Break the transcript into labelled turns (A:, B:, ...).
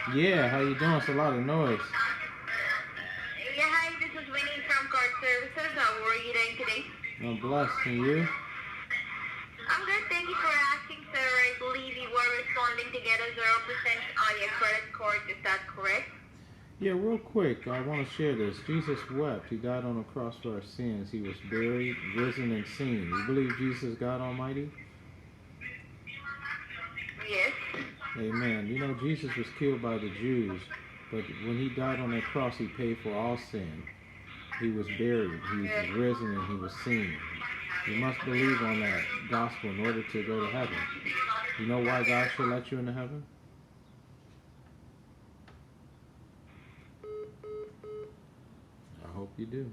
A: Yeah, how you doing? It's a lot of noise.
B: Yeah, hi, this is Winnie from Card Services. How are you doing today?
A: I'm blessed. And you?
B: I'm good, thank you for asking, sir. I believe you were responding to get a 0% on your credit card. Is that correct?
A: Yeah, real quick, I want to share this. Jesus wept. He died on the cross for our sins. He was buried, risen, and seen. You believe Jesus is God Almighty?
B: Yes.
A: Amen. You know, Jesus was killed by the Jews, but when he died on that cross, he paid for all sin. He was buried, he was
B: Yes.
A: risen, and he was seen. You must believe on that gospel in order to go to heaven. You know why God should let you into heaven? I hope you do.